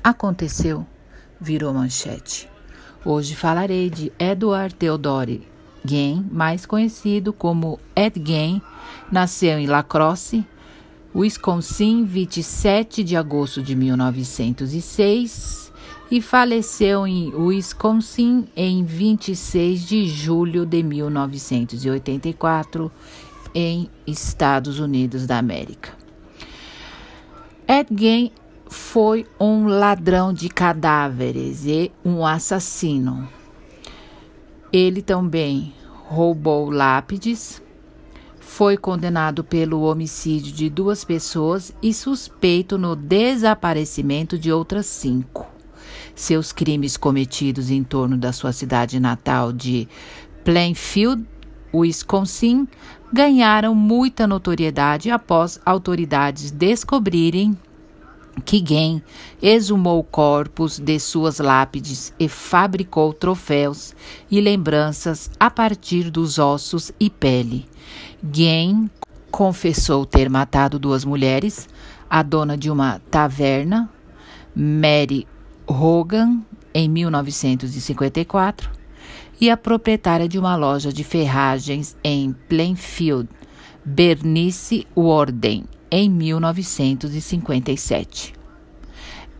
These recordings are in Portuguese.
aconteceu? Virou manchete. Hoje falarei de Edward Theodore Gain, mais conhecido como Ed Gain. Nasceu em La Crosse, Wisconsin, 27 de agosto de 1906 e faleceu em Wisconsin em 26 de julho de 1984, em Estados Unidos da América. Ed Gain foi um ladrão de cadáveres e um assassino. Ele também roubou lápides, foi condenado pelo homicídio de 2 pessoas e suspeito no desaparecimento de outras 5. Seus crimes cometidos em torno da sua cidade natal de Plainfield, Wisconsin, ganharam muita notoriedade após autoridades descobrirem que Gain exumou corpos de suas lápides e fabricou troféus e lembranças a partir dos ossos e pele. Gain confessou ter matado 2 mulheres, a dona de uma taverna, Mary Hogan, em 1954, e a proprietária de uma loja de ferragens em Plainfield, Bernice Warden, em 1957.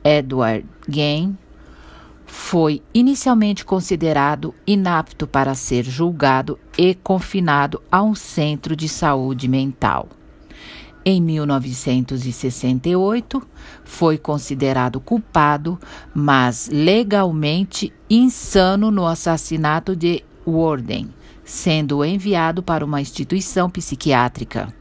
Edward Gain foi inicialmente considerado inapto para ser julgado e confinado a um centro de saúde mental. Em 1968, foi considerado culpado, mas legalmente insano no assassinato de Warden, sendo enviado para uma instituição psiquiátrica.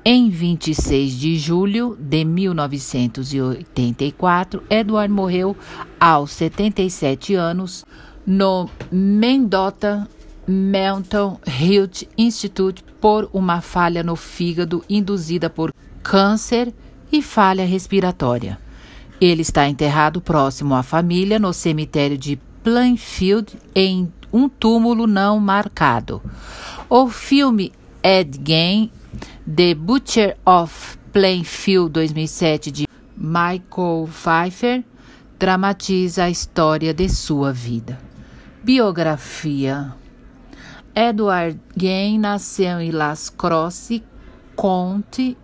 Em 26 de julho de 1984, Edward morreu aos 77 anos no Mendota Mental Health Institute por uma falha no fígado induzida por câncer e falha respiratória. Ele está enterrado próximo à família no cemitério de Plainfield em um túmulo não marcado. O filme Ed Gain, The Butcher of Plainfield, 2007, de Michael Pfeiffer, dramatiza a história de sua vida. Biografia. Edward Gain nasceu em Las Crosse County,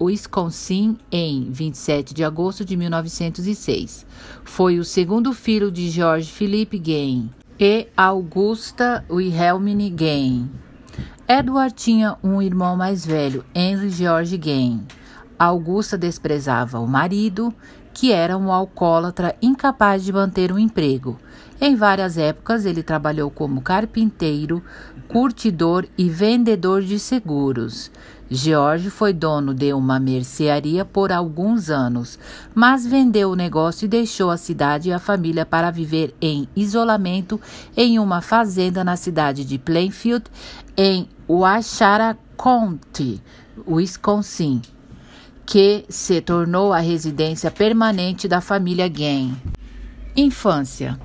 Wisconsin, em 27 de agosto de 1906. Foi o segundo filho de George Philip Gain e Augusta Wilhelmine Gain. Edward tinha um irmão mais velho, Henry George Gain. Augusta desprezava o marido, que era um alcoólatra incapaz de manter um emprego. Em várias épocas, ele trabalhou como carpinteiro, curtidor e vendedor de seguros. George foi dono de uma mercearia por alguns anos, mas vendeu o negócio e deixou a cidade e a família para viver em isolamento em uma fazenda na cidade de Plainfield, em Waushara County, Wisconsin, que se tornou a residência permanente da família Gain. Infância.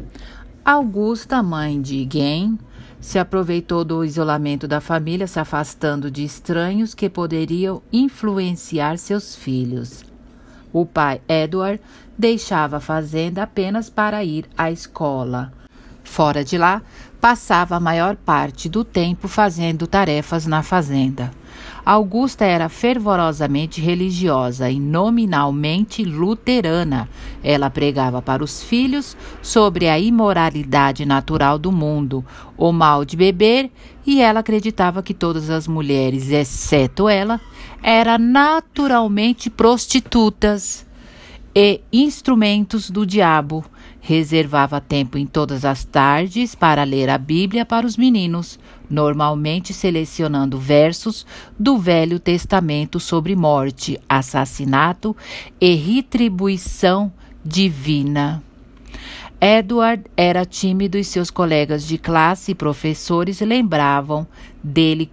Augusta, mãe de Gain, se aproveitou do isolamento da família, se afastando de estranhos que poderiam influenciar seus filhos. O pai, Edward, deixava a fazenda apenas para ir à escola. Fora de lá, passava a maior parte do tempo fazendo tarefas na fazenda. Augusta era fervorosamente religiosa e nominalmente luterana. Ela pregava para os filhos sobre a imoralidade natural do mundo, o mal de beber, e ela acreditava que todas as mulheres, exceto ela, eram naturalmente prostitutas e instrumentos do diabo. Reservava tempo em todas as tardes para ler a Bíblia para os meninos, normalmente selecionando versos do Velho Testamento sobre morte, assassinato e retribuição divina. Edward era tímido e seus colegas de classe e professores lembravam dele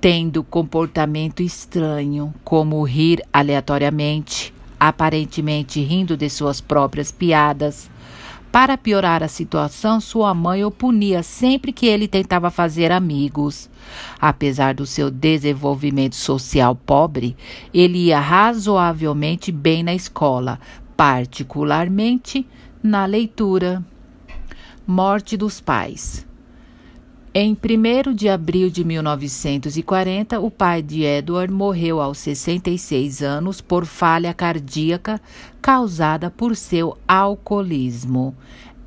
tendo comportamento estranho, como rir aleatoriamente, aparentemente rindo de suas próprias piadas. Para piorar a situação, sua mãe o punia sempre que ele tentava fazer amigos. Apesar do seu desenvolvimento social pobre, ele ia razoavelmente bem na escola, particularmente na leitura. Morte dos pais. Em 1º de abril de 1940, o pai de Edward morreu aos 66 anos por falha cardíaca causada por seu alcoolismo.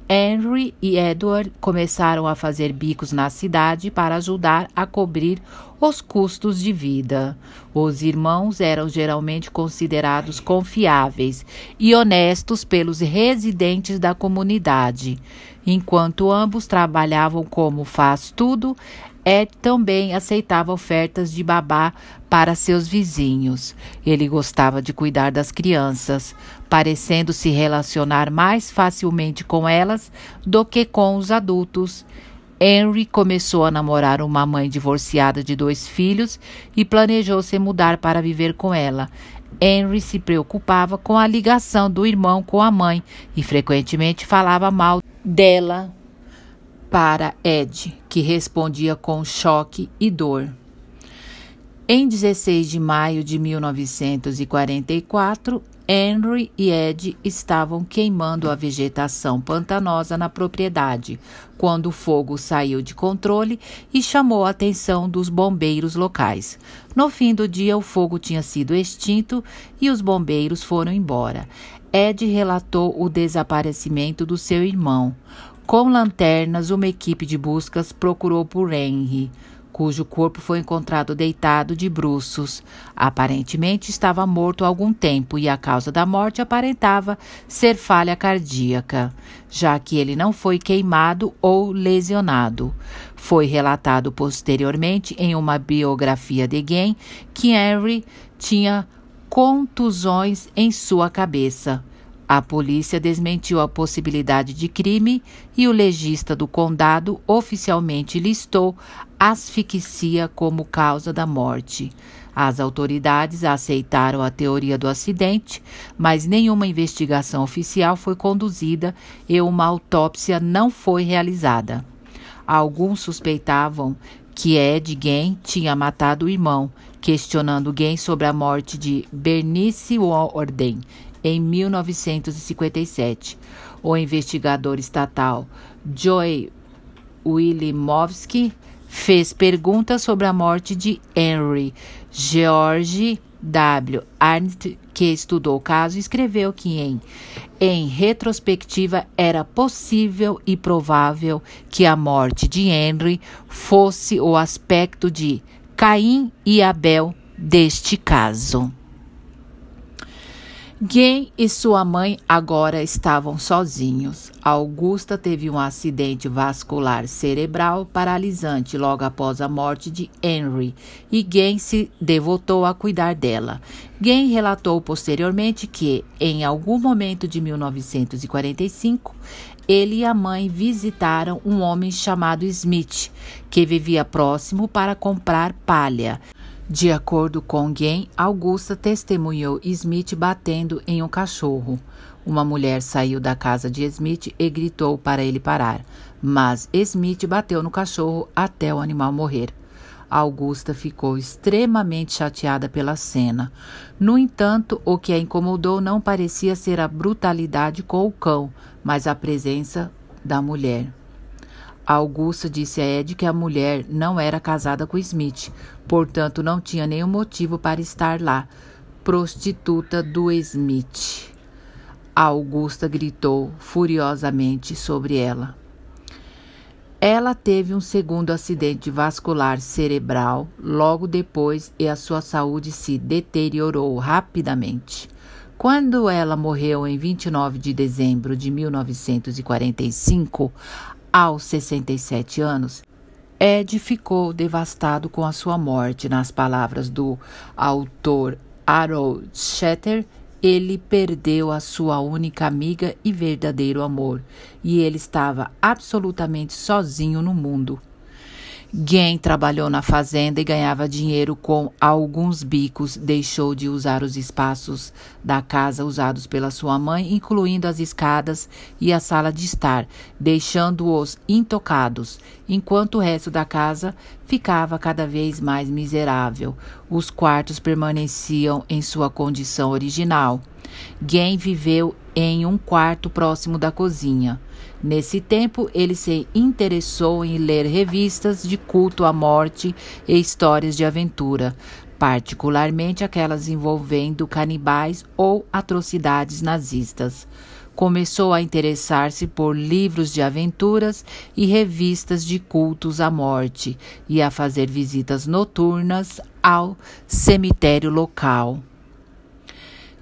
Henry e Edward começaram a fazer bicos na cidade para ajudar a cobrir os custos de vida. Os irmãos eram geralmente considerados confiáveis e honestos pelos residentes da comunidade. Enquanto ambos trabalhavam como faz-tudo, Ed também aceitava ofertas de babá para seus vizinhos. Ele gostava de cuidar das crianças, parecendo se relacionar mais facilmente com elas do que com os adultos. Henry começou a namorar uma mãe divorciada de 2 filhos e planejou se mudar para viver com ela. Henry se preocupava com a ligação do irmão com a mãe e frequentemente falava mal dela para Ed, que respondia com choque e dor. Em 16 de maio de 1944, Henry e Ed estavam queimando a vegetação pantanosa na propriedade, quando o fogo saiu de controle e chamou a atenção dos bombeiros locais. No fim do dia, o fogo tinha sido extinto e os bombeiros foram embora. Ed relatou o desaparecimento do seu irmão. Com lanternas, uma equipe de buscas procurou por Henry, cujo corpo foi encontrado deitado de bruços. Aparentemente estava morto há algum tempo e a causa da morte aparentava ser falha cardíaca, já que ele não foi queimado ou lesionado. Foi relatado posteriormente em uma biografia de Gain que Henry tinha contusões em sua cabeça. A polícia desmentiu a possibilidade de crime e o legista do condado oficialmente listou asfixia como causa da morte. As autoridades aceitaram a teoria do acidente, mas nenhuma investigação oficial foi conduzida e uma autópsia não foi realizada. Alguns suspeitavam que Ed Gain tinha matado o irmão, questionando Gain sobre a morte de Bernice Warden em 1957. O investigador estatal Joey Wilimowski fez perguntas sobre a morte de Henry. George W. Arndt, que estudou o caso, escreveu que em retrospectiva era possível e provável que a morte de Henry fosse o aspecto de Caim e Abel deste caso. Gain e sua mãe agora estavam sozinhos. Augusta teve um acidente vascular cerebral paralisante logo após a morte de Henry e Gain se devotou a cuidar dela. Gain relatou posteriormente que, em algum momento de 1945, ele e a mãe visitaram um homem chamado Smith, que vivia próximo, para comprar palha. De acordo com Gain, Augusta testemunhou Smith batendo em um cachorro. Uma mulher saiu da casa de Smith e gritou para ele parar, mas Smith bateu no cachorro até o animal morrer. Augusta ficou extremamente chateada pela cena. No entanto, o que a incomodou não parecia ser a brutalidade com o cão, mas a presença da mulher. Augusta disse a Ed que a mulher não era casada com Smith, portanto não tinha nenhum motivo para estar lá. Prostituta do Smith. Augusta gritou furiosamente sobre ela. Ela teve um segundo acidente vascular cerebral logo depois e a sua saúde se deteriorou rapidamente. Quando ela morreu em 29 de dezembro de 1945, aos 67 anos, Ed ficou devastado com a sua morte. Nas palavras do autor Harold Shatter, ele perdeu a sua única amiga e verdadeiro amor, e ele estava absolutamente sozinho no mundo. Gain trabalhou na fazenda e ganhava dinheiro com alguns bicos. Deixou de usar os espaços da casa usados pela sua mãe, incluindo as escadas e a sala de estar, deixando-os intocados, enquanto o resto da casa ficava cada vez mais miserável. Os quartos permaneciam em sua condição original. Gain viveu em um quarto próximo da cozinha. Nesse tempo, ele se interessou em ler revistas de culto à morte e histórias de aventura, particularmente aquelas envolvendo canibais ou atrocidades nazistas. Começou a interessar-se por livros de aventuras e revistas de cultos à morte e a fazer visitas noturnas ao cemitério local.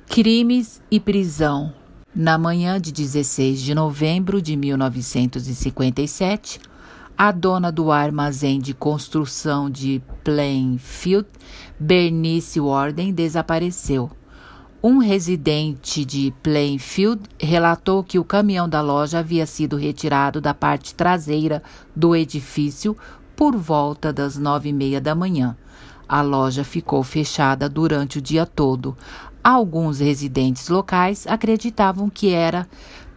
Crimes e prisão. Na manhã de 16 de novembro de 1957, a dona do armazém de construção de Plainfield, Bernice Worden, desapareceu. Um residente de Plainfield relatou que o caminhão da loja havia sido retirado da parte traseira do edifício por volta das 9h30 da manhã. A loja ficou fechada durante o dia todo. Alguns residentes locais acreditavam que era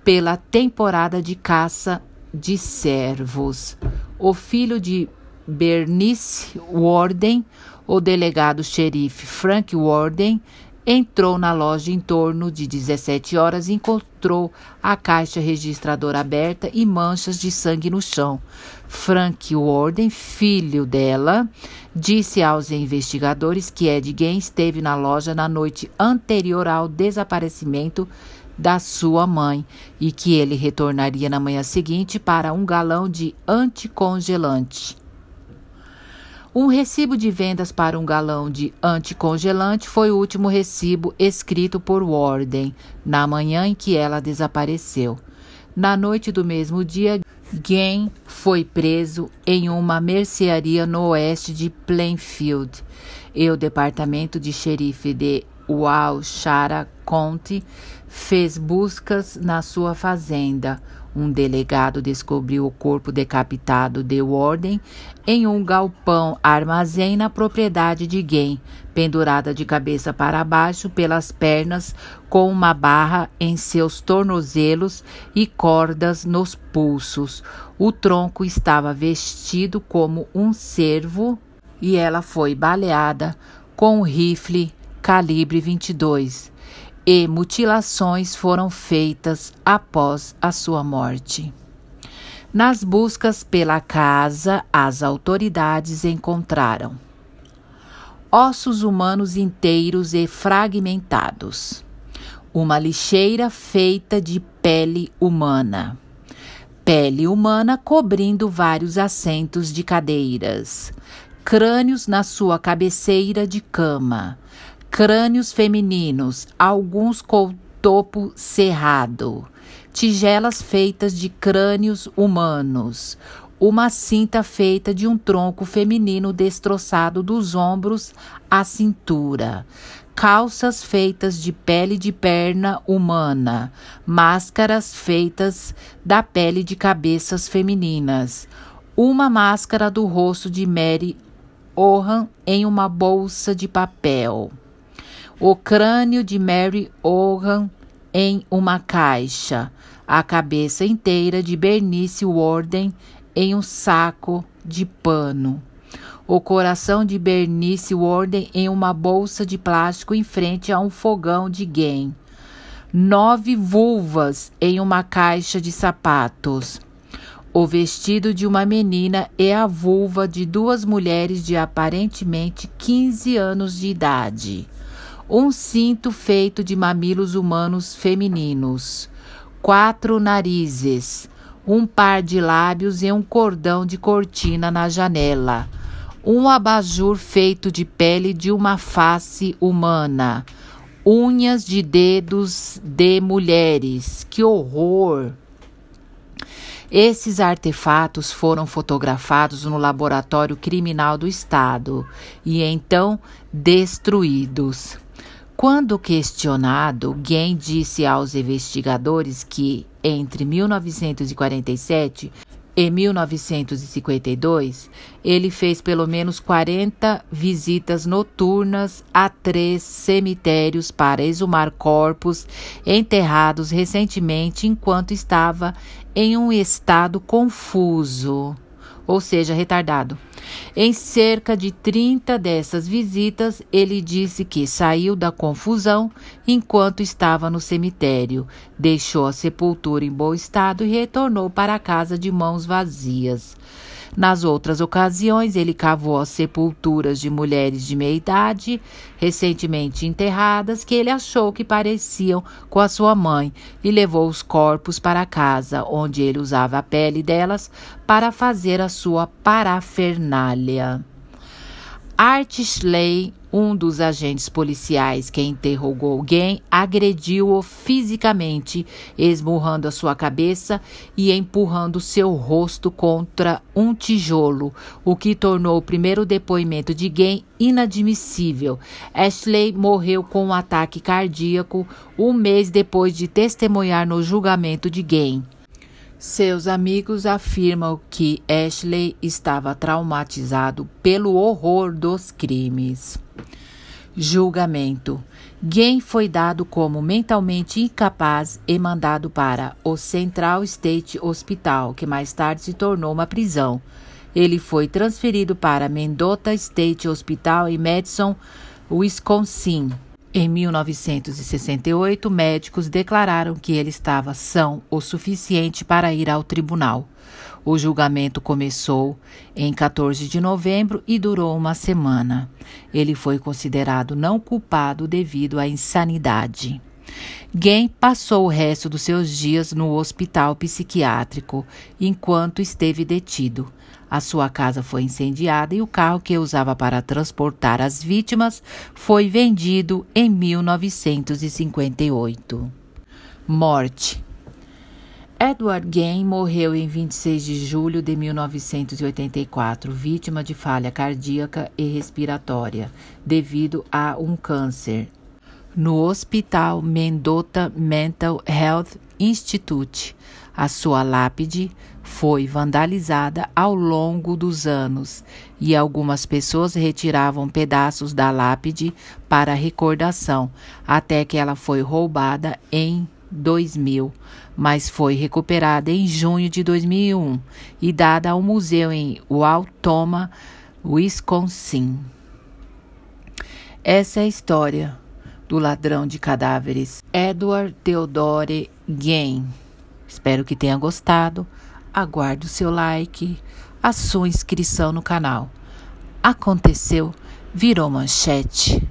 pela temporada de caça de cervos. O filho de Bernice Worden, o delegado xerife Frank Worden, entrou na loja em torno de 17 horas e encontrou a caixa registradora aberta e manchas de sangue no chão. Frank Worden, filho dela, disse aos investigadores que Ed Gein esteve na loja na noite anterior ao desaparecimento da sua mãe e que ele retornaria na manhã seguinte para um galão de anticongelante. Um recibo de vendas para um galão de anticongelante foi o último recibo escrito por Worden na manhã em que ela desapareceu. Na noite do mesmo dia, Gein foi preso em uma mercearia no oeste de Plainfield e o departamento de xerife de Waushara County fez buscas na sua fazenda. Um delegado descobriu o corpo decapitado de Worden em um galpão armazém na propriedade de Gein, pendurada de cabeça para baixo pelas pernas, com uma barra em seus tornozelos e cordas nos pulsos. O tronco estava vestido como um cervo e ela foi baleada com um rifle calibre 22. E mutilações foram feitas após a sua morte. Nas buscas pela casa, as autoridades encontraram ossos humanos inteiros e fragmentados, uma lixeira feita de pele humana cobrindo vários assentos de cadeiras, crânios na sua cabeceira de cama, crânios femininos, alguns com topo cerrado, tigelas feitas de crânios humanos, uma cinta feita de um tronco feminino destroçado dos ombros à cintura, calças feitas de pele de perna humana, máscaras feitas da pele de cabeças femininas, uma máscara do rosto de Mary Ohan em uma bolsa de papel. O crânio de Mary Ohan em uma caixa, a cabeça inteira de Bernice Worden em um saco de pano, o coração de Bernice Worden em uma bolsa de plástico em frente a um fogão de Gein, 9 vulvas em uma caixa de sapatos, o vestido de uma menina e a vulva de 2 mulheres de aparentemente 15 anos de idade. Um cinto feito de mamilos humanos femininos, 4 narizes, um par de lábios e um cordão de cortina na janela, um abajur feito de pele de uma face humana, unhas de dedos de mulheres. Que horror! Esses artefatos foram fotografados no laboratório criminal do estado e então destruídos. Quando questionado, Gein disse aos investigadores que, entre 1947 e 1952, ele fez pelo menos 40 visitas noturnas a 3 cemitérios para exumar corpos enterrados recentemente enquanto estava em um estado confuso, ou seja, retardado. Em cerca de 30 dessas visitas, ele disse que saiu da confusão enquanto estava no cemitério, deixou a sepultura em bom estado e retornou para casa de mãos vazias. Nas outras ocasiões, ele cavou as sepulturas de mulheres de meia-idade, recentemente enterradas, que ele achou que pareciam com a sua mãe, e levou os corpos para casa, onde ele usava a pele delas para fazer a sua parafernália. Art Schley, um dos agentes policiais que interrogou Guen, agrediu-o fisicamente, esmurrando a sua cabeça e empurrando seu rosto contra um tijolo, o que tornou o primeiro depoimento de Guen inadmissível. Ashley morreu com um ataque cardíaco um mês depois de testemunhar no julgamento de Guen. Seus amigos afirmam que Ashley estava traumatizado pelo horror dos crimes. Julgamento. Guen foi dado como mentalmente incapaz e mandado para o Central State Hospital, que mais tarde se tornou uma prisão. Ele foi transferido para Mendota State Hospital em Madison, Wisconsin. Em 1968, médicos declararam que ele estava são o suficiente para ir ao tribunal. O julgamento começou em 14 de novembro e durou uma semana. Ele foi considerado não culpado devido à insanidade. Guen passou o resto dos seus dias no hospital psiquiátrico enquanto esteve detido. A sua casa foi incendiada e o carro que usava para transportar as vítimas foi vendido em 1958. Morte. Edward Guen morreu em 26 de julho de 1984, vítima de falha cardíaca e respiratória, devido a um câncer, no Hospital Mendota Mental Health Institute. A sua lápide foi vandalizada ao longo dos anos e algumas pessoas retiravam pedaços da lápide para recordação, até que ela foi roubada em 2000, mas foi recuperada em junho de 2001 e dada ao museu em Wautoma, Wisconsin. Essa é a história do ladrão de cadáveres, Edward Theodore Guen. Espero que tenha gostado. Aguardo o seu like, a sua inscrição no canal. Aconteceu, virou manchete.